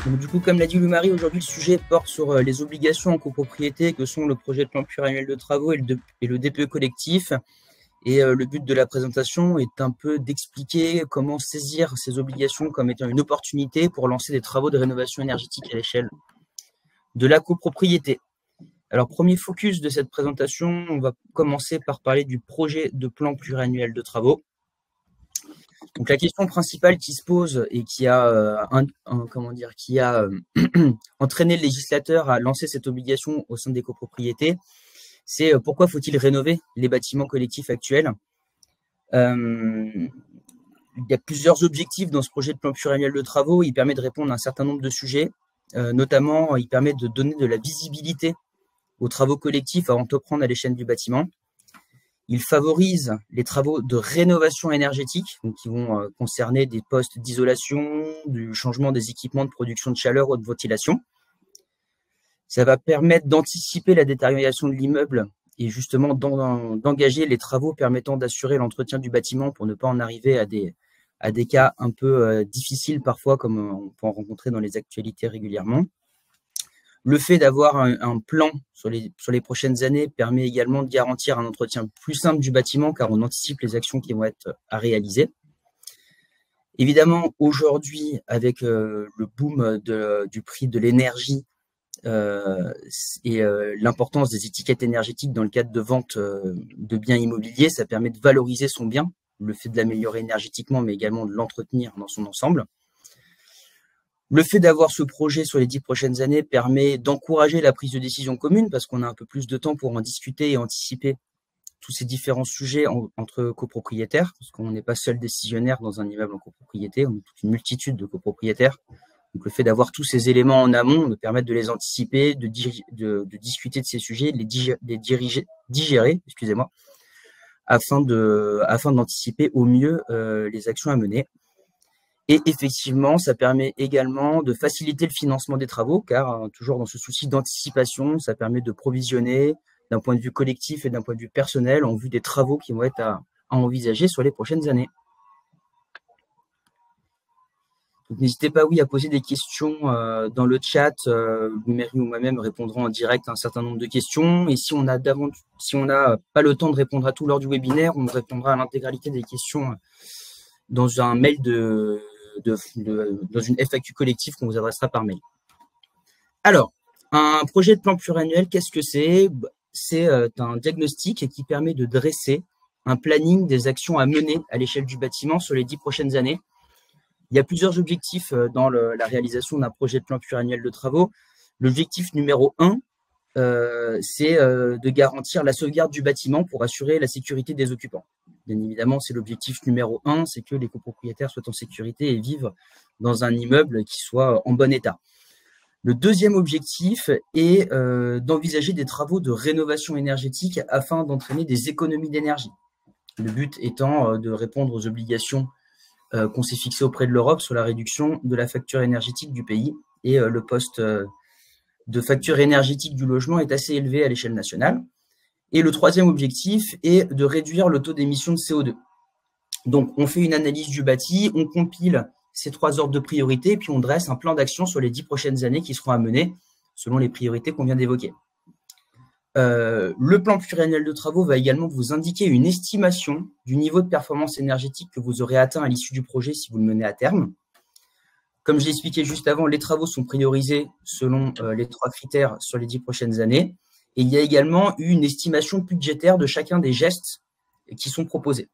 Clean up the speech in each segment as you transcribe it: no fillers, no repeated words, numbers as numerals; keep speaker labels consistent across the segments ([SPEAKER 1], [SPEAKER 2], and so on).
[SPEAKER 1] Donc, du coup, comme l'a dit Louis-Marie, aujourd'hui, le sujet porte sur les obligations en copropriété que sont le projet de plan pluriannuel de travaux et le DPE collectif. Et le but de la présentation est un peu d'expliquer comment saisir ces obligations comme étant une opportunité pour lancer des travaux de rénovation énergétique à l'échelle de la copropriété. Alors, premier focus de cette présentation, on va commencer par parler du projet de plan pluriannuel de travaux. Donc, la question principale qui se pose et qui a, entraîné le législateur à lancer cette obligation au sein des copropriétés, c'est pourquoi faut-il rénover les bâtiments collectifs actuels. Il y a plusieurs objectifs dans ce projet de plan pluriannuel de travaux. Il permet de répondre à un certain nombre de sujets. Notamment, il permet de donner de la visibilité aux travaux collectifs à entreprendre à l'échelle du bâtiment. Il favorise les travaux de rénovation énergétique, donc qui vont concerner des postes d'isolation, du changement des équipements de production de chaleur ou de ventilation. Ça va permettre d'anticiper la détérioration de l'immeuble et justement d'engager les travaux permettant d'assurer l'entretien du bâtiment pour ne pas en arriver à des cas un peu difficiles parfois, comme on peut en rencontrer dans les actualités régulièrement. Le fait d'avoir un plan sur les prochaines années permet également de garantir un entretien plus simple du bâtiment car on anticipe les actions qui vont être à réaliser. Évidemment, aujourd'hui, avec le boom du prix de l'énergie et l'importance des étiquettes énergétiques dans le cadre de vente de biens immobiliers, ça permet de valoriser son bien, le fait de l'améliorer énergétiquement, mais également de l'entretenir dans son ensemble. Le fait d'avoir ce projet sur les 10 prochaines années permet d'encourager la prise de décision commune parce qu'on a un peu plus de temps pour en discuter et anticiper tous ces différents sujets entre copropriétaires, parce qu'on n'est pas seul décisionnaire dans un immeuble en copropriété, on est toute une multitude de copropriétaires. Donc le fait d'avoir tous ces éléments en amont nous permet de les anticiper, de discuter de ces sujets, de les digérer, afin d'anticiper au mieux les actions à mener. Et effectivement, ça permet également de faciliter le financement des travaux, car toujours dans ce souci d'anticipation, ça permet de provisionner d'un point de vue collectif et d'un point de vue personnel en vue des travaux qui vont être à envisager sur les prochaines années. N'hésitez pas à poser des questions dans le chat. Louis-Marie ou moi-même répondrons en direct à un certain nombre de questions. Et si on n'a pas le temps de répondre à tout lors du webinaire, on répondra à l'intégralité des questions dans un mail dans une FAQ collective qu'on vous adressera par mail. Alors, un projet de plan pluriannuel, qu'est-ce que c'est? C'est un diagnostic qui permet de dresser un planning des actions à mener à l'échelle du bâtiment sur les 10 prochaines années. Il y a plusieurs objectifs dans la réalisation d'un projet de plan pluriannuel de travaux. L'objectif numéro 1, c'est de garantir la sauvegarde du bâtiment pour assurer la sécurité des occupants. Bien évidemment, c'est l'objectif numéro 1, c'est que les copropriétaires soient en sécurité et vivent dans un immeuble qui soit en bon état. Le deuxième objectif est d'envisager des travaux de rénovation énergétique afin d'entraîner des économies d'énergie. Le but étant de répondre aux obligations qu'on s'est fixées auprès de l'Europe sur la réduction de la facture énergétique du pays. Et le poste de facture énergétique du logement est assez élevé à l'échelle nationale. Et le troisième objectif est de réduire le taux d'émission de CO2. Donc, on fait une analyse du bâti, on compile ces 3 ordres de priorité, puis on dresse un plan d'action sur les 10 prochaines années qui seront à mener selon les priorités qu'on vient d'évoquer. Le plan pluriannuel de travaux va également vous indiquer une estimation du niveau de performance énergétique que vous aurez atteint à l'issue du projet si vous le menez à terme. Comme je l'ai expliqué juste avant, les travaux sont priorisés selon les 3 critères sur les 10 prochaines années. Et il y a également une estimation budgétaire de chacun des gestes qui sont proposés,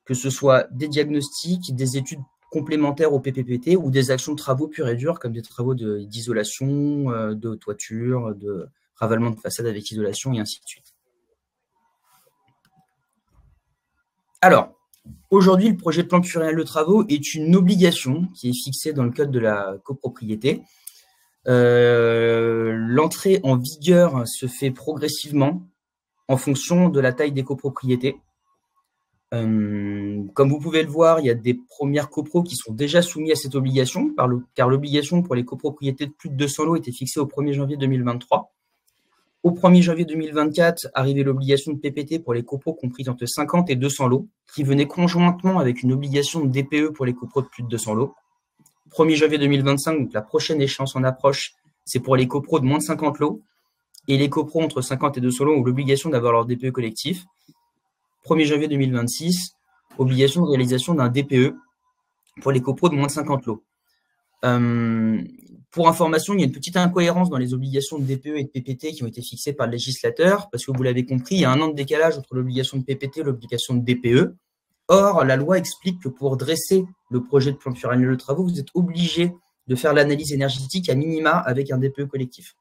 [SPEAKER 1] que ce soit des diagnostics, des études complémentaires au PPPT ou des actions de travaux purs et durs comme des travaux d'isolation, de toiture, de ravalement de façade avec isolation et ainsi de suite. Alors, aujourd'hui, le projet de plan pluriannuel de travaux est une obligation qui est fixée dans le code de la copropriété. L'entrée en vigueur se fait progressivement en fonction de la taille des copropriétés. Comme vous pouvez le voir, il y a des premières copros qui sont déjà soumis à cette obligation, car l'obligation pour les copropriétés de plus de 200 lots était fixée au 1er janvier 2023. Au 1er janvier 2024, arrivait l'obligation de PPT pour les copros compris entre 50 et 200 lots, qui venait conjointement avec une obligation de DPE pour les copros de plus de 200 lots. 1er janvier 2025, donc la prochaine échéance en approche, c'est pour les copros de moins de 50 lots. Et les copros entre 50 et 200 lots ont l'obligation d'avoir leur DPE collectif. 1er janvier 2026, obligation de réalisation d'un DPE pour les copros de moins de 50 lots. Pour information, il y a une petite incohérence dans les obligations de DPE et de PPT qui ont été fixées par le législateur, parce que vous l'avez compris, il y a 1 an de décalage entre l'obligation de PPT et l'obligation de DPE. Or, la loi explique que pour dresser le projet de plan pluriannuel de travaux, vous êtes obligé de faire l'analyse énergétique à minima avec un DPE collectif.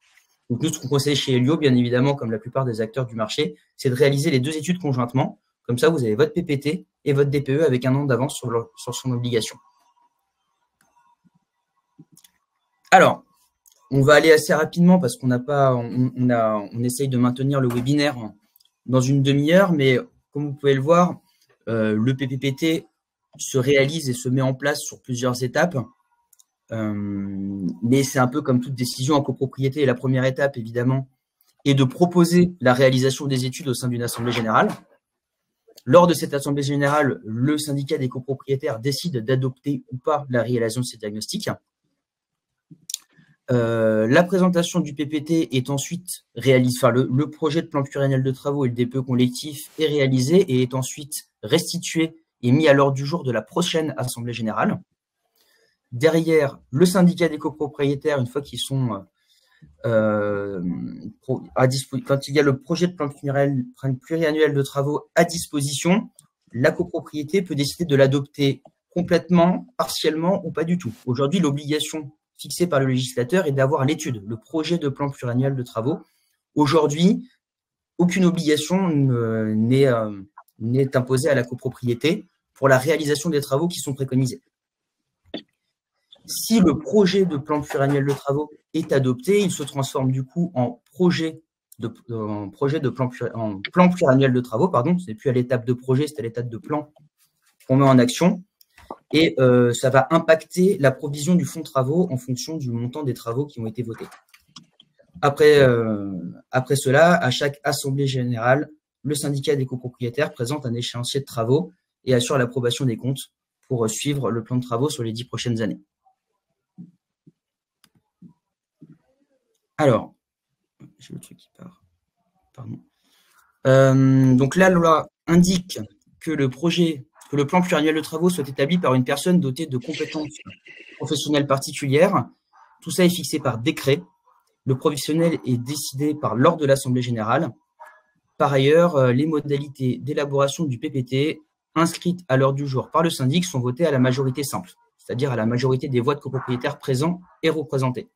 [SPEAKER 1] Donc, nous, ce qu'on conseille chez Elio, bien évidemment, comme la plupart des acteurs du marché, c'est de réaliser les 2 études conjointement. Comme ça, vous avez votre PPT et votre DPE avec 1 an d'avance sur son obligation. Alors, on va aller assez rapidement parce qu'on n'a pas, on essaye de maintenir le webinaire dans une demi-heure, mais comme vous pouvez le voir, le PPPT se réalise et se met en place sur plusieurs étapes. Mais c'est un peu comme toute décision en copropriété. Et la première étape, évidemment, est de proposer la réalisation des études au sein d'une assemblée générale. Lors de cette assemblée générale, le syndicat des copropriétaires décide d'adopter ou pas la réalisation de ces diagnostics. La présentation du PPT est ensuite réalisée, enfin le projet de plan pluriannuel de travaux et le DPE collectif est réalisé et est ensuite restitué et mis à l'ordre du jour de la prochaine assemblée générale. Derrière, le syndicat des copropriétaires, une fois qu'ils sont quand il y a le projet de plan pluriannuel de travaux à disposition, la copropriété peut décider de l'adopter complètement, partiellement ou pas du tout. Aujourd'hui, l'obligation fixée par le législateur est d'avoir l'étude, le projet de plan pluriannuel de travaux. Aujourd'hui, aucune obligation n'est imposée à la copropriété pour la réalisation des travaux qui sont préconisés. Si le projet de plan pluriannuel de travaux est adopté, il se transforme du coup en plan pluriannuel de travaux, pardon. Ce n'est plus à l'étape de projet, c'est à l'étape de plan qu'on met en action. Et ça va impacter la provision du fonds de travaux en fonction du montant des travaux qui ont été votés. Après cela, à chaque assemblée générale, le syndicat des copropriétaires présente un échéancier de travaux et assure l'approbation des comptes pour suivre le plan de travaux sur les 10 prochaines années. Alors, j'ai le truc qui part. Pardon. Donc la loi indique que le plan pluriannuel de travaux soit établi par une personne dotée de compétences professionnelles particulières. Tout ça est fixé par décret. Le professionnel est décidé lors de l'Assemblée générale. Par ailleurs, les modalités d'élaboration du PPT inscrites à l'ordre du jour par le syndic sont votées à la majorité simple, c'est-à-dire à la majorité des voix de copropriétaires présents et représentés.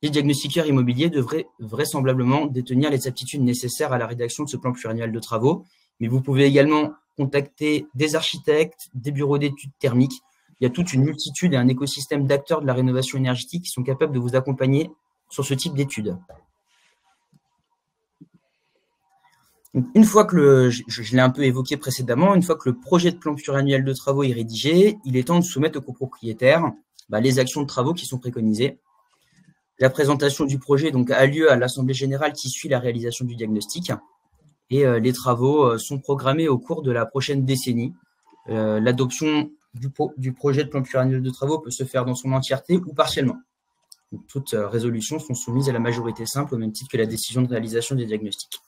[SPEAKER 1] Les diagnostiqueurs immobiliers devraient vraisemblablement détenir les aptitudes nécessaires à la rédaction de ce plan pluriannuel de travaux, mais vous pouvez également contacter des architectes, des bureaux d'études thermiques. Il y a toute une multitude et un écosystème d'acteurs de la rénovation énergétique qui sont capables de vous accompagner sur ce type d'études. Une fois que je l'ai un peu évoqué précédemment, une fois que le projet de plan pluriannuel de travaux est rédigé, il est temps de soumettre aux copropriétaires les actions de travaux qui sont préconisées. La présentation du projet donc, a lieu à l'Assemblée générale qui suit la réalisation du diagnostic et les travaux sont programmés au cours de la prochaine décennie. L'adoption du projet de plan pluriannuel de travaux peut se faire dans son entièreté ou partiellement. Donc, toutes résolutions sont soumises à la majorité simple au même titre que la décision de réalisation des diagnostics.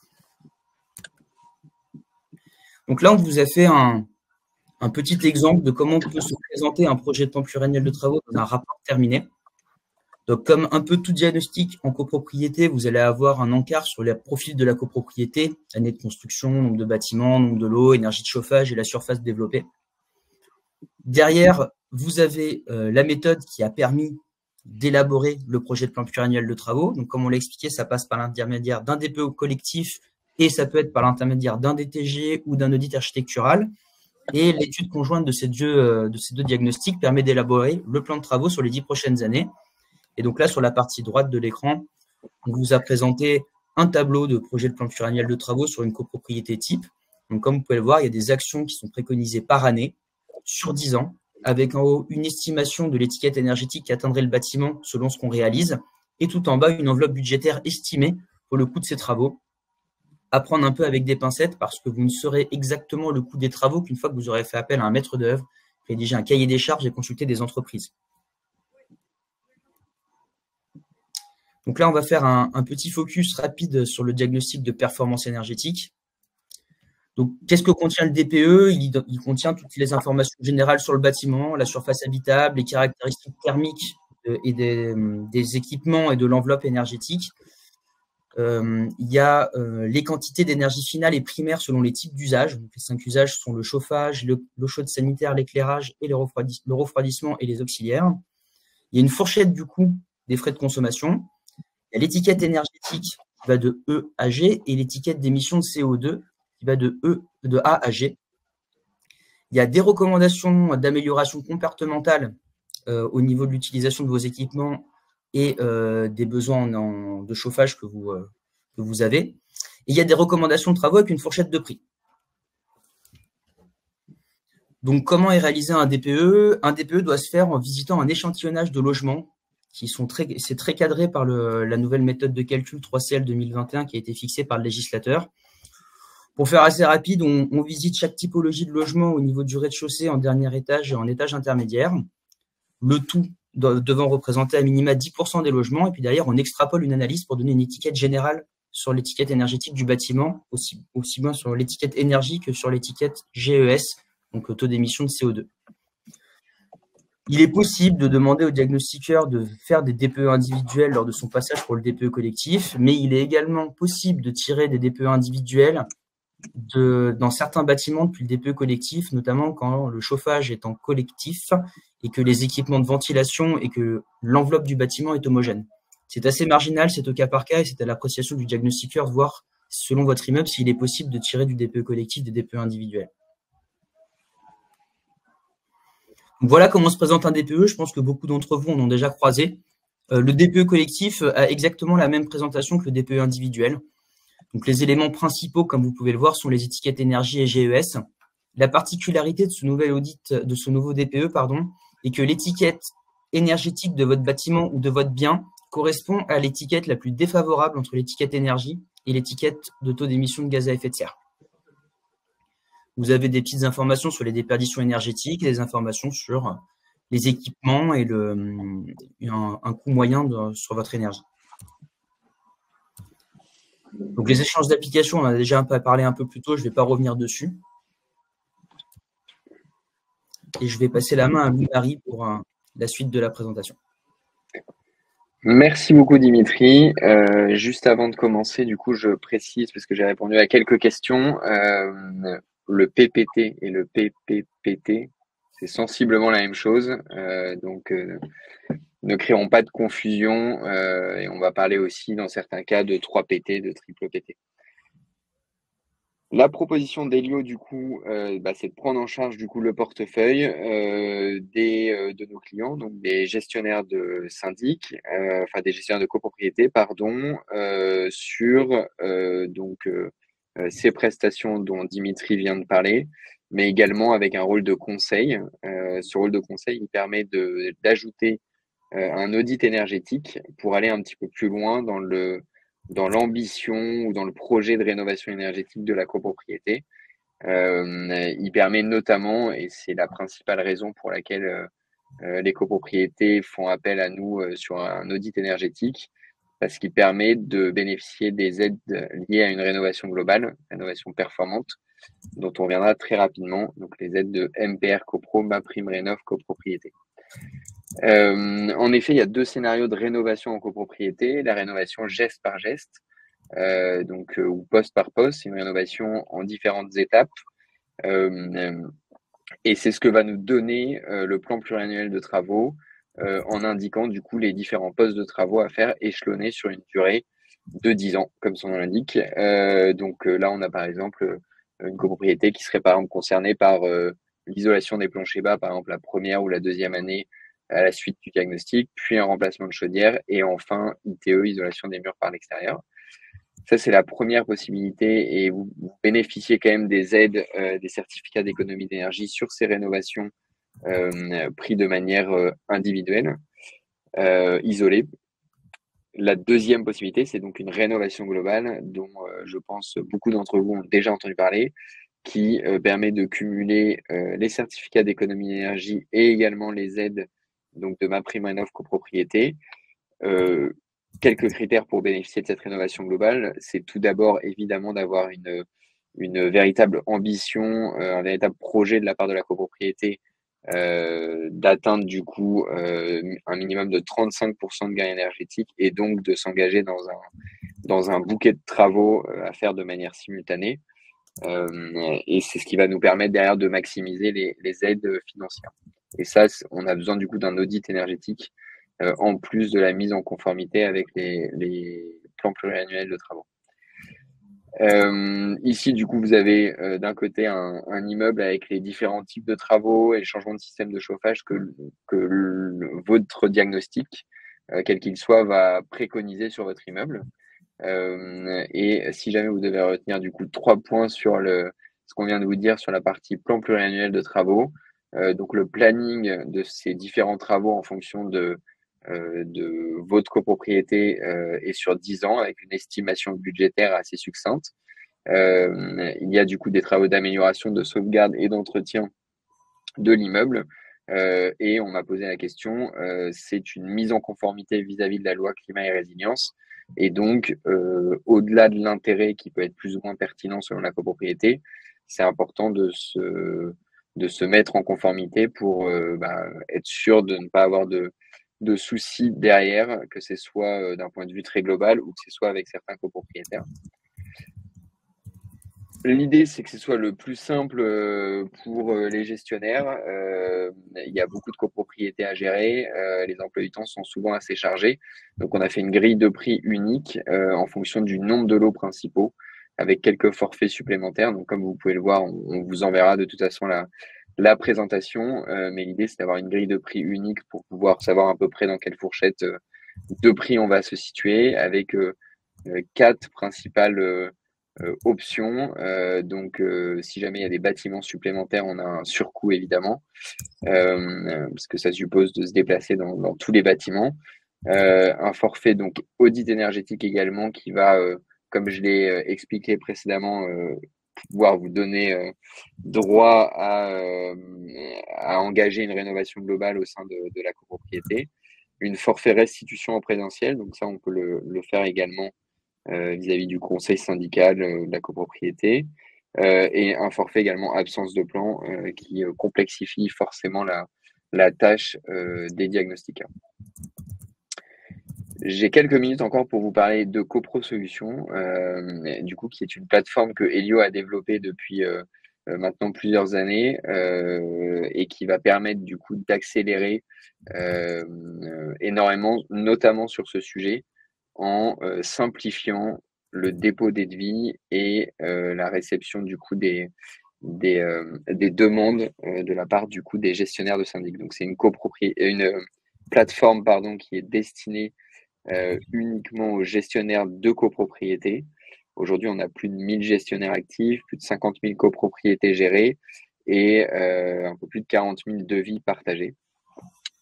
[SPEAKER 1] Donc là, on vous a fait un petit exemple de comment peut se présenter un projet de plan pluriannuel de travaux dans un rapport terminé. Donc, comme un peu tout diagnostic en copropriété, vous allez avoir un encart sur le profil de la copropriété, année de construction, nombre de bâtiments, nombre de lots, énergie de chauffage et la surface développée. Derrière, vous avez la méthode qui a permis d'élaborer le projet de plan pluriannuel de travaux. Donc, comme on l'a expliqué, ça passe par l'intermédiaire d'un DPE collectif et ça peut être par l'intermédiaire d'un DTG ou d'un audit architectural. Et l'étude conjointe de ces deux diagnostics permet d'élaborer le plan de travaux sur les 10 prochaines années. Et donc là, sur la partie droite de l'écran, on vous a présenté un tableau de projet de plan pluriannuel de travaux sur une copropriété type. Donc, comme vous pouvez le voir, il y a des actions qui sont préconisées par année sur 10 ans, avec en haut une estimation de l'étiquette énergétique qui atteindrait le bâtiment selon ce qu'on réalise, et tout en bas, une enveloppe budgétaire estimée pour le coût de ces travaux. À prendre un peu avec des pincettes parce que vous ne saurez exactement le coût des travaux qu'une fois que vous aurez fait appel à un maître d'œuvre, rédiger un cahier des charges et consulter des entreprises. Donc là, on va faire un petit focus rapide sur le diagnostic de performance énergétique. Donc, qu'est-ce que contient le DPE? Il contient toutes les informations générales sur le bâtiment, la surface habitable, les caractéristiques thermiques et des équipements et de l'enveloppe énergétique. Il y a les quantités d'énergie finale et primaire selon les types d'usages. Les 5 usages sont le chauffage, l'eau chaude sanitaire, l'éclairage et le refroidissement et les auxiliaires. Il y a une fourchette du coût des frais de consommation. Il y a l'étiquette énergétique qui va de E à G et l'étiquette d'émission de CO2 qui va de A à G. Il y a des recommandations d'amélioration comportementale au niveau de l'utilisation de vos équipements et des besoins de chauffage que vous avez. Et il y a des recommandations de travaux avec une fourchette de prix. Donc, comment est réalisé un DPE? Un DPE doit se faire en visitant un échantillonnage de logements c'est très cadré par la nouvelle méthode de calcul 3CL 2021 qui a été fixée par le législateur. Pour faire assez rapide, on visite chaque typologie de logement au niveau du rez-de-chaussée, en dernier étage et en étage intermédiaire. Le tout devant représenter à minima 10% des logements. Et puis derrière, on extrapole une analyse pour donner une étiquette générale sur l'étiquette énergétique du bâtiment, aussi bien sur l'étiquette énergie que sur l'étiquette GES, donc le taux d'émission de CO2. Il est possible de demander au diagnostiqueur de faire des DPE individuels lors de son passage pour le DPE collectif, mais il est également possible de tirer des DPE individuels dans certains bâtiments depuis le DPE collectif, notamment quand le chauffage est en collectif et que les équipements de ventilation et que l'enveloppe du bâtiment est homogène. C'est assez marginal, c'est au cas par cas et c'est à l'appréciation du diagnostiqueur de voir, selon votre immeuble, s'il est possible de tirer du DPE collectif des DPE individuels. Donc voilà comment se présente un DPE. Je pense que beaucoup d'entre vous en ont déjà croisé. Le DPE collectif a exactement la même présentation que le DPE individuel. Donc les éléments principaux, comme vous pouvez le voir, sont les étiquettes énergie et GES. La particularité de ce nouveau DPE, est que l'étiquette énergétique de votre bâtiment ou de votre bien correspond à l'étiquette la plus défavorable entre l'étiquette énergie et l'étiquette de taux d'émission de gaz à effet de serre. Vous avez des petites informations sur les déperditions énergétiques, des informations sur les équipements et un coût moyen sur votre énergie. Donc les échanges d'applications, on en a déjà parlé un peu plus tôt, je ne vais pas revenir dessus. Et je vais passer la main à Louis-Marie pour la suite de la présentation.
[SPEAKER 2] Merci beaucoup Dimitri. Juste avant de commencer, du coup, je précise, parce que j'ai répondu à quelques questions, le PPT et le PPPT, c'est sensiblement la même chose. Donc, ne créons pas de confusion et on va parler aussi dans certains cas de 3PT, de triple PT. La proposition d'Elio, du coup, c'est de prendre en charge du coup le portefeuille de nos clients, donc des gestionnaires de syndic, des gestionnaires de copropriété, pardon, sur ces prestations dont Dimitri vient de parler, mais également avec un rôle de conseil. Ce rôle de conseil, il permet d'ajouter un audit énergétique pour aller un petit peu plus loin dans l'ambition ou dans le projet de rénovation énergétique de la copropriété. Il permet notamment, et c'est la principale raison pour laquelle les copropriétés font appel à nous sur un audit énergétique, parce qu'il permet de bénéficier des aides liées à une rénovation globale, rénovation performante, dont on reviendra très rapidement, donc les aides de MPR Copro, MaPrimeRénov Copropriété. En effet, il y a 2 scénarios de rénovation en copropriété. La rénovation geste par geste, ou poste par poste, c'est une rénovation en différentes étapes. Et c'est ce que va nous donner le plan pluriannuel de travaux en indiquant du coup les différents postes de travaux à faire échelonnés sur une durée de 10 ans, comme son nom l'indique. Là, on a par exemple une copropriété qui serait par exemple concernée par l'isolation des planchers bas, par exemple la première ou la deuxième année à la suite du diagnostic, puis un remplacement de chaudière et enfin ITE, isolation des murs par l'extérieur. Ça, c'est la première possibilité et vous bénéficiez quand même des aides, des certificats d'économie d'énergie sur ces rénovations pris de manière individuelle, isolée. La deuxième possibilité, c'est donc une rénovation globale dont je pense beaucoup d'entre vous ont déjà entendu parler, qui permet de cumuler les certificats d'économie d'énergie et également les aides donc de MaPrimeRénov copropriété quelques critères pour bénéficier de cette rénovation globale, c'est tout d'abord évidemment d'avoir une véritable ambition, un véritable projet de la part de la copropriété d'atteindre du coup un minimum de 35% de gain énergétique et donc de s'engager dans un bouquet de travaux à faire de manière simultanée. Et c'est ce qui va nous permettre derrière de maximiser les aides financières. Et ça, on a besoin du coup d'un audit énergétique en plus de la mise en conformité avec les plans pluriannuels de travaux. Ici, du coup, vous avez d'un côté un immeuble avec les différents types de travaux et le changement de système de chauffage votre diagnostic, quel qu'il soit, va préconiser sur votre immeuble. Et si jamais vous devez retenir du coup 3 points sur ce qu'on vient de vous dire sur la partie plan pluriannuel de travaux, donc le planning de ces différents travaux en fonction de votre copropriété est sur 10 ans avec une estimation budgétaire assez succincte. Il y a du coup des travaux d'amélioration, de sauvegarde et d'entretien de l'immeuble. Et on m'a posé la question, c'est une mise en conformité vis-à-vis de la loi climat et résilience. Et donc, au-delà de l'intérêt qui peut être plus ou moins pertinent selon la copropriété, c'est important de se mettre en conformité pour être sûr de ne pas avoir de soucis derrière, que ce soit d'un point de vue très global ou que ce soit avec certains copropriétaires. L'idée, c'est que ce soit le plus simple pour les gestionnaires. Il y a beaucoup de copropriétés à gérer. Les emplois du temps sont souvent assez chargés. Donc, on a fait une grille de prix unique en fonction du nombre de lots principaux, avec quelques forfaits supplémentaires. Donc, comme vous pouvez le voir, on vous enverra de toute façon la présentation. Mais l'idée, c'est d'avoir une grille de prix unique pour pouvoir savoir à peu près dans quelle fourchette de prix on va se situer, avec 4 principales options. Donc, si jamais il y a des bâtiments supplémentaires, on a un surcoût évidemment, parce que ça suppose de se déplacer dans tous les bâtiments. Un forfait donc audit énergétique également qui va, comme je l'ai expliqué précédemment, pouvoir vous donner droit à engager une rénovation globale au sein de la copropriété. Une forfait restitution en présentiel, donc ça on peut le faire également vis-à-vis du conseil syndical de la copropriété, et un forfait également absence de plan qui complexifie forcément la tâche des diagnostiqueurs. J'ai quelques minutes encore pour vous parler de Copro Solutions, du coup, qui est une plateforme que Elio a développée depuis maintenant plusieurs années et qui va permettre du coup d'accélérer énormément, notamment sur ce sujet, en simplifiant le dépôt des devis et la réception du coup des demandes de la part du coup des gestionnaires de syndic. Donc c'est une plateforme pardon qui est destinée uniquement aux gestionnaires de copropriété. Aujourd'hui, on a plus de 1000 gestionnaires actifs, plus de 50 000 copropriétés gérées et un peu plus de 40 000 devis partagés.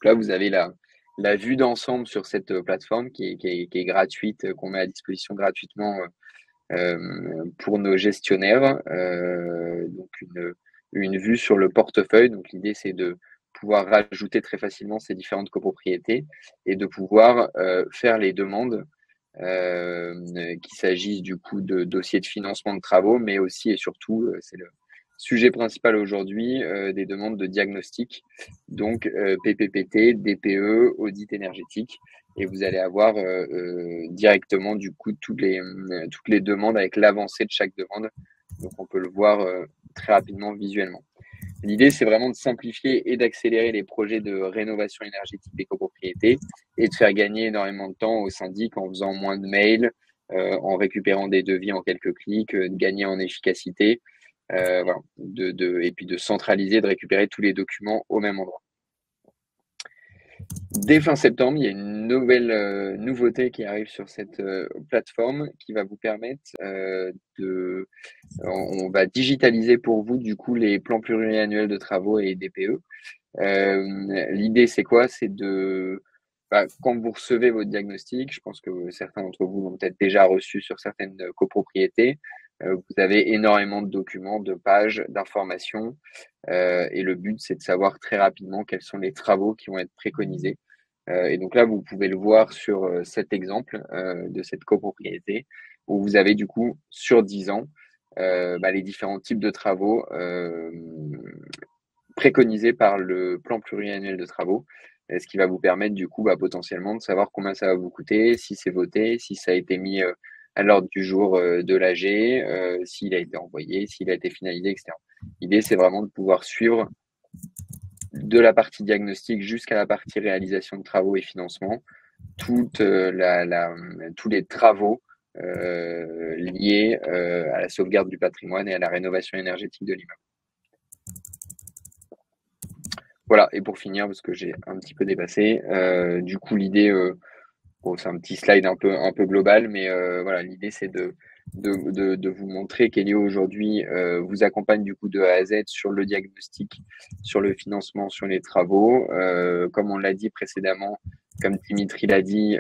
[SPEAKER 2] Là, vous avez la vue d'ensemble sur cette plateforme qui est gratuite, qu'on met à disposition gratuitement pour nos gestionnaires. Donc, une vue sur le portefeuille. Donc, l'idée, c'est de pouvoir rajouter très facilement ces différentes copropriétés et de pouvoir faire les demandes, qu'il s'agisse du coup de dossiers de financement de travaux, mais aussi et surtout, c'est le sujet principal aujourd'hui, des demandes de diagnostic, donc PPPT, DPE, audit énergétique, et vous allez avoir directement du coup toutes les demandes avec l'avancée de chaque demande, donc on peut le voir très rapidement visuellement. L'idée, c'est vraiment de simplifier et d'accélérer les projets de rénovation énergétique des copropriétés et de faire gagner énormément de temps aux syndics en faisant moins de mails, en récupérant des devis en quelques clics, de gagner en efficacité, voilà, et puis de centraliser, de récupérer tous les documents au même endroit. Dès fin septembre, il y a une nouvelle nouveauté qui arrive sur cette plateforme qui va vous permettre on va digitaliser pour vous du coup les plans pluriannuels de travaux et DPE. L'idée c'est quoi? C'est quand vous recevez votre diagnostic, je pense que certains d'entre vous l'ont peut-être déjà reçu sur certaines copropriétés, vous avez énormément de documents, de pages, d'informations, et le but c'est de savoir très rapidement quels sont les travaux qui vont être préconisés. Et donc là, vous pouvez le voir sur cet exemple de cette copropriété, où vous avez du coup sur 10 ans les différents types de travaux préconisés par le plan pluriannuel de travaux, ce qui va vous permettre du coup potentiellement de savoir combien ça va vous coûter, si c'est voté, si ça a été mis à l'ordre du jour de l'AG, s'il a été envoyé, s'il a été finalisé, etc. L'idée, c'est vraiment de pouvoir suivre de la partie diagnostic jusqu'à la partie réalisation de travaux et financement, tous les travaux liés à la sauvegarde du patrimoine et à la rénovation énergétique de l'immeuble. Voilà, et pour finir, parce que j'ai un petit peu dépassé, du coup l'idée, c'est un petit slide un peu global, mais voilà, l'idée c'est de vous montrer qu'Elio aujourd'hui vous accompagne du coup de A à Z sur le diagnostic, sur le financement, sur les travaux. Comme on l'a dit précédemment, comme Dimitri l'a dit,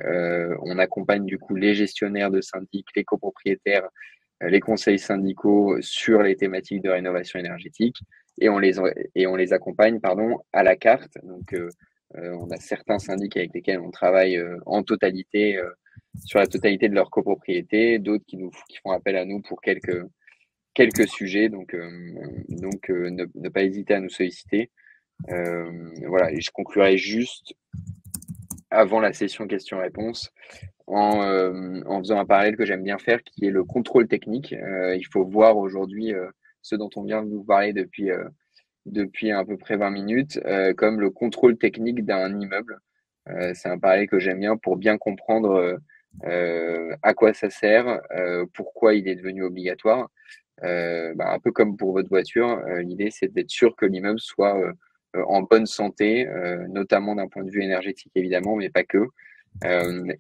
[SPEAKER 2] on accompagne du coup les gestionnaires de syndics, les copropriétaires, les conseils syndicaux sur les thématiques de rénovation énergétique et on les accompagne à la carte. Donc on a certains syndics avec lesquels on travaille en totalité sur la totalité de leur copropriété, d'autres qui font appel à nous pour quelques sujets. Donc ne pas hésiter à nous solliciter. Voilà, et je conclurai juste avant la session questions-réponses en faisant un parallèle que j'aime bien faire, qui est le contrôle technique. Il faut voir aujourd'hui ce dont on vient de vous parler depuis à peu près 20 minutes, comme le contrôle technique d'un immeuble. C'est un parallèle que j'aime bien pour bien comprendre à quoi ça sert, pourquoi il est devenu obligatoire. Un peu comme pour votre voiture, l'idée c'est d'être sûr que l'immeuble soit en bonne santé, notamment d'un point de vue énergétique évidemment, mais pas que.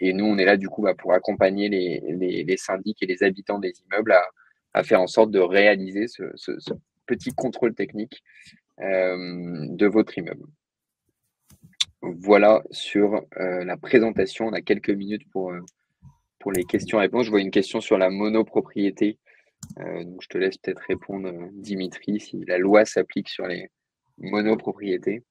[SPEAKER 2] Et nous, on est là du coup pour accompagner les syndics et les habitants des immeubles à faire en sorte de réaliser ce petit contrôle technique de votre immeuble. Voilà sur la présentation. On a quelques minutes pour les questions-réponses. Je vois une question sur la monopropriété. Donc je te laisse peut-être répondre, Dimitri, si la loi s'applique sur les monopropriétés.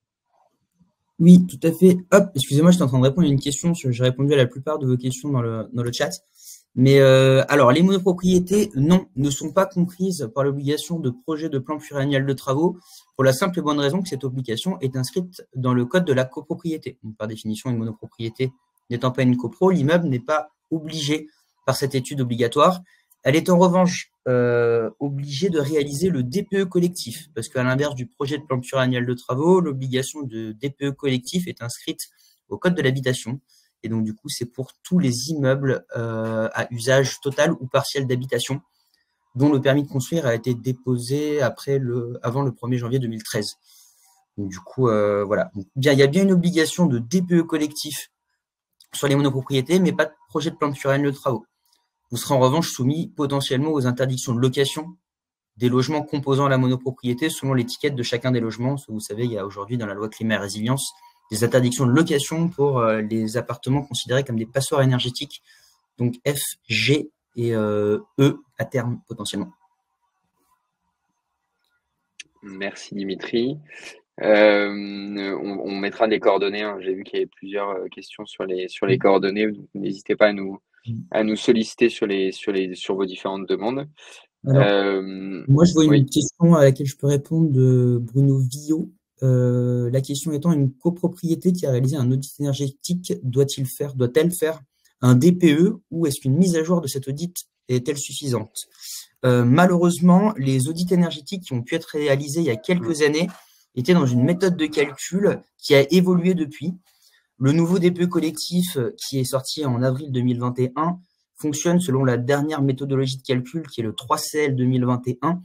[SPEAKER 1] Oui, tout à fait. Hop, excusez-moi, j'étais en train de répondre à une question. J'ai répondu à la plupart de vos questions dans le chat. Mais alors, les monopropriétés, non, ne sont pas comprises par l'obligation de projet de plan pluriannuel de travaux, pour la simple et bonne raison que cette obligation est inscrite dans le code de la copropriété. Donc, par définition, une monopropriété n'étant pas une copro, l'immeuble n'est pas obligé par cette étude obligatoire. Elle est en revanche obligée de réaliser le DPE collectif, parce qu'à l'inverse du projet de plan pluriannuel de travaux, l'obligation de DPE collectif est inscrite au code de l'habitation. Et donc, du coup, c'est pour tous les immeubles à usage total ou partiel d'habitation, dont le permis de construire a été déposé avant le 1er janvier 2013. Donc, du coup, voilà. Donc, il y a bien une obligation de DPE collectif sur les monopropriétés, mais pas de projet de plan pluriannuel de travaux. Vous serez en revanche soumis potentiellement aux interdictions de location des logements composant la monopropriété selon l'étiquette de chacun des logements. Vous savez, il y a aujourd'hui dans la loi climat et résilience des interdictions de location pour les appartements considérés comme des passoires énergétiques, donc F, G et E à terme potentiellement.
[SPEAKER 2] Merci Dimitri. On mettra des coordonnées. Hein. J'ai vu qu'il y avait plusieurs questions sur les coordonnées. N'hésitez pas à nous solliciter sur vos différentes demandes.
[SPEAKER 1] Alors, moi, je vois une question à laquelle je peux répondre de Bruno Villot. La question étant, une copropriété qui a réalisé un audit énergétique, doit-elle faire un DPE ou est-ce qu'une mise à jour de cet audit est-elle suffisante? Malheureusement, les audits énergétiques qui ont pu être réalisés il y a quelques années étaient dans une méthode de calcul qui a évolué depuis. Le nouveau DPE collectif qui est sorti en avril 2021 fonctionne selon la dernière méthodologie de calcul qui est le 3CL 2021.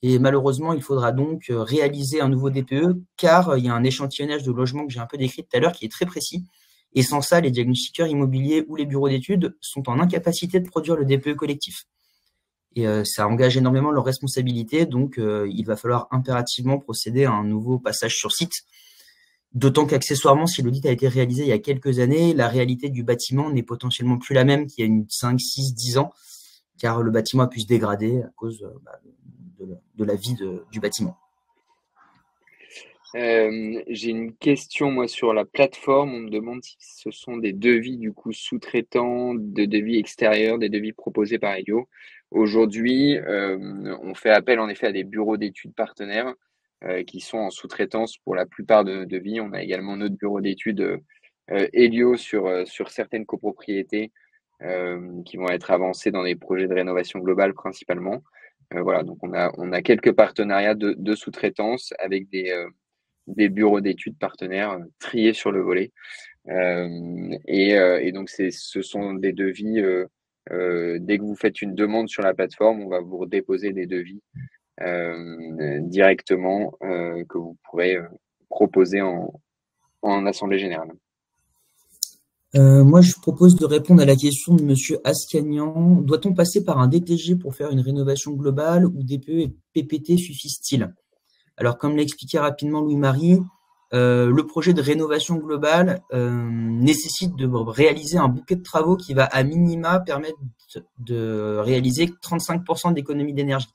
[SPEAKER 1] Et malheureusement, il faudra donc réaliser un nouveau DPE car il y a un échantillonnage de logements que j'ai un peu décrit tout à l'heure qui est très précis. Et sans ça, les diagnostiqueurs immobiliers ou les bureaux d'études sont en incapacité de produire le DPE collectif. Et ça engage énormément leurs responsabilités, donc il va falloir impérativement procéder à un nouveau passage sur site. D'autant qu'accessoirement, si l'audit a été réalisé il y a quelques années, la réalité du bâtiment n'est potentiellement plus la même qu'il y a 5, 6, 10 ans, car le bâtiment a pu se dégrader à cause de la vie du bâtiment.
[SPEAKER 2] J'ai une question, moi, sur la plateforme. On me demande si ce sont des devis, du coup, sous-traitants, des devis extérieurs, des devis proposés par Elio. Aujourd'hui, on fait appel, en effet, à des bureaux d'études partenaires qui sont en sous-traitance pour la plupart de nos devis. On a également notre bureau d'études Elio sur certaines copropriétés qui vont être avancées dans des projets de rénovation globale principalement. Voilà, donc on a quelques partenariats de sous-traitance avec des bureaux d'études partenaires triés sur le volet. Et donc, ce sont des devis. Dès que vous faites une demande sur la plateforme, on va vous déposer des devis directement que vous pourrez proposer en assemblée générale.
[SPEAKER 1] Moi, je propose de répondre à la question de Monsieur Ascagnan. Doit-on passer par un DTG pour faire une rénovation globale ou DPE et PPT suffisent-ils? Alors, comme l'a expliqué rapidement Louis-Marie, le projet de rénovation globale nécessite de réaliser un bouquet de travaux qui va à minima permettre de réaliser 35% d'économie d'énergie.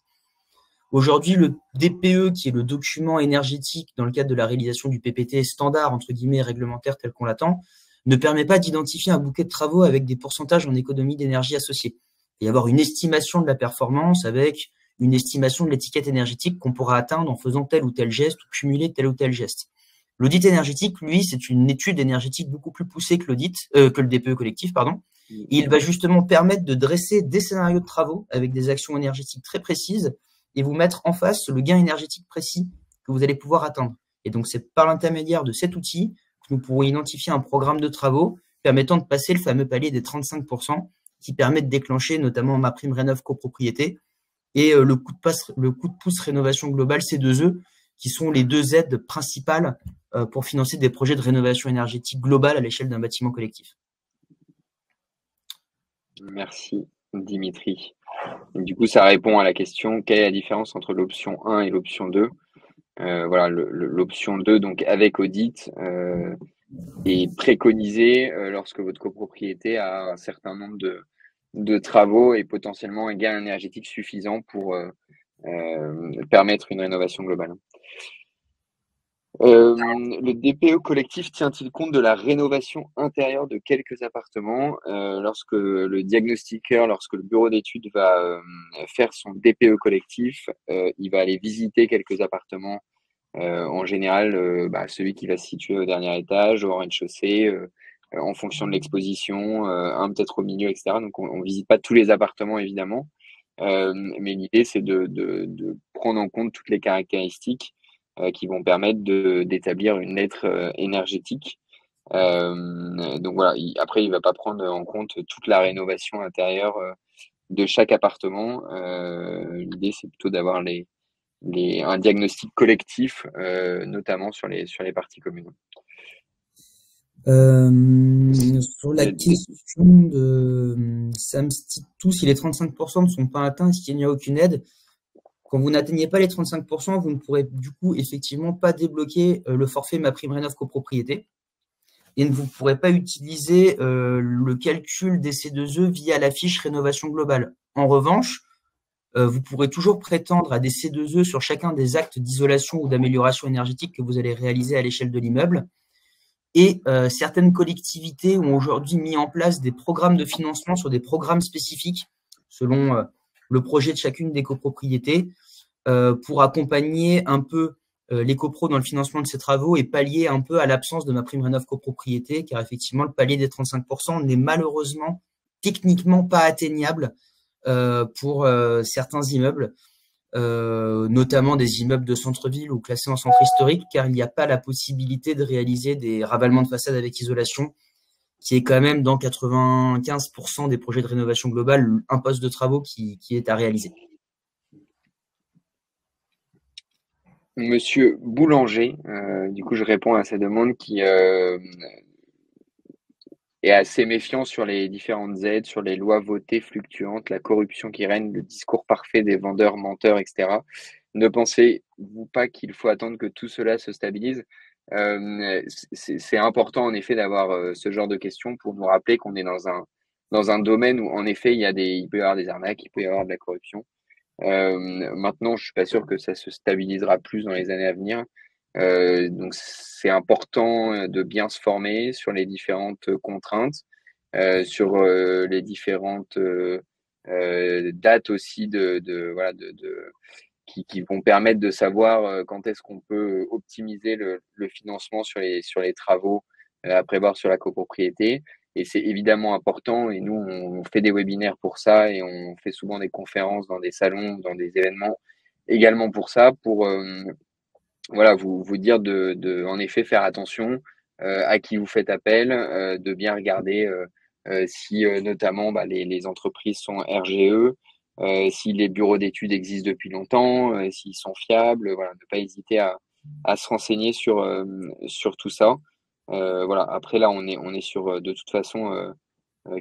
[SPEAKER 1] Aujourd'hui, le DPE, qui est le document énergétique dans le cadre de la réalisation du PPT standard, entre guillemets, réglementaire tel qu'on l'attend, ne permet pas d'identifier un bouquet de travaux avec des pourcentages en économie d'énergie associés. Et avoir une estimation de la performance avec une estimation de l'étiquette énergétique qu'on pourra atteindre en faisant tel ou tel geste ou cumuler tel ou tel geste. L'audit énergétique, lui, c'est une étude énergétique beaucoup plus poussée que que le DPE collectif, pardon. Et il va justement permettre de dresser des scénarios de travaux avec des actions énergétiques très précises et vous mettre en face le gain énergétique précis que vous allez pouvoir atteindre. Et donc, c'est par l'intermédiaire de cet outil que nous pourrons identifier un programme de travaux permettant de passer le fameux palier des 35% qui permet de déclencher notamment ma prime Rénov copropriété et le coup de pouce rénovation globale C2E, qui sont les deux aides principales pour financer des projets de rénovation énergétique globale à l'échelle d'un bâtiment collectif.
[SPEAKER 2] Merci, Dimitri. Et du coup, ça répond à la question, quelle est la différence entre l'option 1 et l'option 2? Voilà, l'option 2, donc avec audit, est préconisée lorsque votre copropriété a un certain nombre de travaux et potentiellement un gain énergétique suffisant pour permettre une rénovation globale. Le DPE collectif tient-il compte de la rénovation intérieure de quelques appartements lorsque le diagnostiqueur, lorsque le bureau d'études va faire son DPE collectif, il va aller visiter quelques appartements, en général, celui qui va se situer au dernier étage, au rez-de-chaussée, en fonction de l'exposition, un peut-être au milieu, etc. Donc on visite pas tous les appartements évidemment, mais l'idée c'est de prendre en compte toutes les caractéristiques qui vont permettre d'établir une lettre énergétique. Donc voilà, après, il va pas prendre en compte toute la rénovation intérieure de chaque appartement. L'idée, c'est plutôt d'avoir un diagnostic collectif, notamment sur les parties communes.
[SPEAKER 1] Sur la question de Sam Stitou, si les 35% ne sont pas atteints, s'il n'y a aucune aide, quand vous n'atteignez pas les 35%, vous ne pourrez du coup effectivement pas débloquer le forfait MaPrimeRénov' copropriété et vous ne pourrez pas utiliser le calcul des C2E via la fiche rénovation globale. En revanche, vous pourrez toujours prétendre à des C2E sur chacun des actes d'isolation ou d'amélioration énergétique que vous allez réaliser à l'échelle de l'immeuble. Et certaines collectivités ont aujourd'hui mis en place des programmes de financement sur des programmes spécifiques selon le projet de chacune des copropriétés pour accompagner un peu les copros dans le financement de ces travaux et pallier un peu à l'absence de MaPrimeRénov' copropriété, car effectivement, le palier des 35% n'est malheureusement techniquement pas atteignable pour certains immeubles, notamment des immeubles de centre-ville ou classés en centre historique, car il n'y a pas la possibilité de réaliser des ravalements de façade avec isolation, qui est quand même dans 95% des projets de rénovation globale un poste de travaux qui est à réaliser.
[SPEAKER 2] Monsieur Boulanger, du coup, je réponds à sa demande qui est assez méfiant sur les différentes aides, sur les lois votées fluctuantes, la corruption qui règne, le discours parfait des vendeurs, menteurs, etc. Ne pensez-vous pas qu'il faut attendre que tout cela se stabilise? C'est important en effet d'avoir ce genre de questions pour nous rappeler qu'on est dans un domaine où en effet il peut y avoir des arnaques, il peut y avoir de la corruption. Maintenant, je suis pas sûr que ça se stabilisera plus dans les années à venir. Donc, c'est important de bien se former sur les différentes contraintes, sur les différentes dates aussi voilà, qui vont permettre de savoir quand est-ce qu'on peut optimiser le financement sur les travaux à prévoir sur la copropriété. Et c'est évidemment important. Et nous, on fait des webinaires pour ça et on fait souvent des conférences dans des salons, dans des événements également pour ça, pour voilà, vous dire en effet, faire attention à qui vous faites appel, de bien regarder si notamment les entreprises sont RGE, si les bureaux d'études existent depuis longtemps, s'ils sont fiables, voilà, ne pas hésiter à se renseigner sur tout ça. Voilà, après là, on est sur de toute façon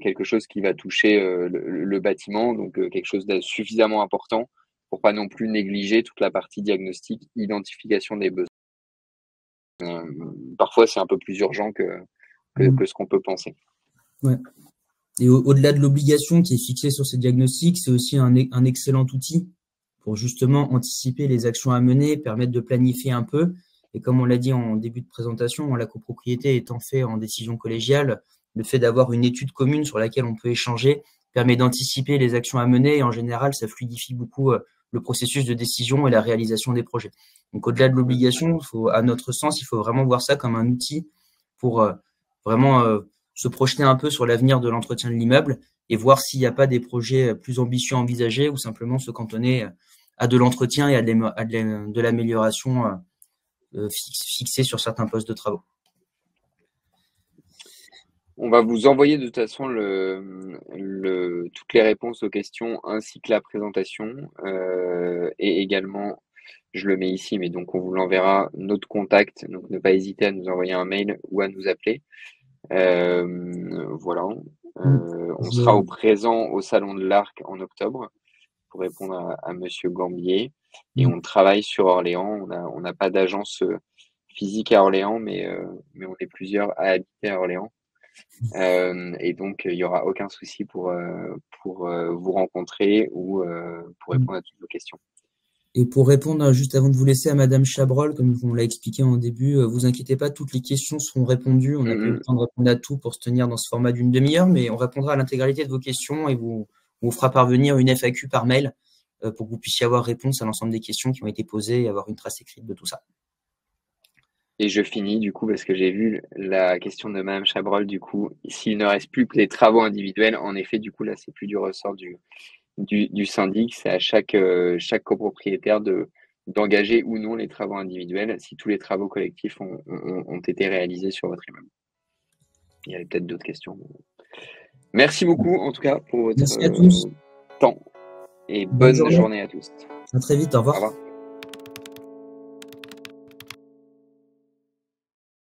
[SPEAKER 2] quelque chose qui va toucher le bâtiment, donc quelque chose de suffisamment important pour pas non plus négliger toute la partie diagnostic, identification des besoins. Parfois, c'est un peu plus urgent que ce qu'on peut penser.
[SPEAKER 1] Ouais. Et au-delà de l'obligation qui est fixée sur ces diagnostics, c'est aussi un excellent outil pour justement anticiper les actions à mener, permettre de planifier un peu. Et comme on l'a dit en début de présentation, la copropriété étant fait en décision collégiale, le fait d'avoir une étude commune sur laquelle on peut échanger permet d'anticiper les actions à mener et en général, ça fluidifie beaucoup le processus de décision et la réalisation des projets. Donc au-delà de l'obligation, à notre sens, il faut vraiment voir ça comme un outil pour vraiment se projeter un peu sur l'avenir de l'entretien de l'immeuble et voir s'il n'y a pas des projets plus ambitieux envisagés ou simplement se cantonner à de l'entretien et à de l'amélioration fixée sur certains postes de travaux.
[SPEAKER 2] On va vous envoyer de toute façon toutes les réponses aux questions ainsi que la présentation et également, je le mets ici, mais donc on vous l'enverra, notre contact. Donc ne pas hésiter à nous envoyer un mail ou à nous appeler. Voilà. On sera au présent au Salon de l'Arc en octobre pour répondre à Monsieur Gambier. Et on travaille sur Orléans. On n'a pas d'agence physique à Orléans, mais on est plusieurs à habiter à Orléans. Et donc, il n'y aura aucun souci pour vous rencontrer ou pour répondre à toutes vos questions.
[SPEAKER 1] Et pour répondre, juste avant de vous laisser, à Madame Chabrol, comme on l'a expliqué en début, vous inquiétez pas, toutes les questions seront répondues. On n'a pas eu le temps de répondre à tout pour se tenir dans ce format d'une demi-heure, mais on répondra à l'intégralité de vos questions et on vous fera parvenir une FAQ par mail pour que vous puissiez avoir réponse à l'ensemble des questions qui ont été posées et avoir une trace écrite de tout ça.
[SPEAKER 2] Et je finis du coup parce que j'ai vu la question de Madame Chabrol, du coup, s'il ne reste plus que les travaux individuels, en effet, du coup, là, c'est plus du ressort du syndic, c'est à chaque copropriétaire d'engager ou non les travaux individuels si tous les travaux collectifs ont été réalisés sur votre immeuble. Il y avait peut-être d'autres questions. Merci beaucoup en tout cas pour votre temps et bonne journée à tous.
[SPEAKER 1] À très vite, au revoir.
[SPEAKER 2] Au revoir.